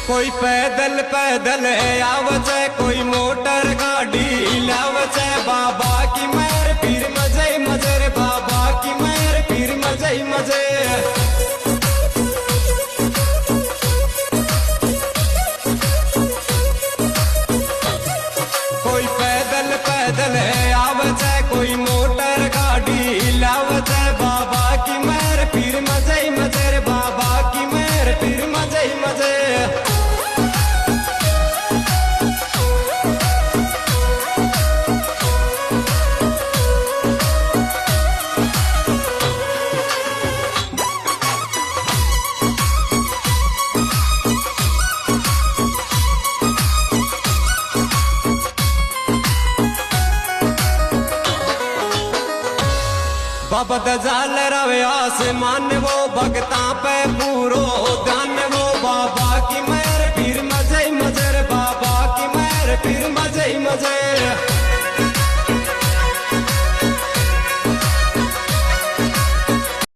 कोई पैदल पैदल आवच कोई मोटर गाड़ी लावच बाबा की मेहर पीर मजे मजे रे बाबा की मेहर पीर मजे मजे। कोई पैदल पैदल आवच कोई मोटर गाड़ी लावच बाबा की मेहर पीर मजे मजे रे बाबा की मेहर पीर मजे मजे। बाबा दजाल रवे आसमान वो भगता पे पूरो ध्यान वो बाबा की मेहर पीर मजे मजे बाबा की मेहर पीर मजे मजे।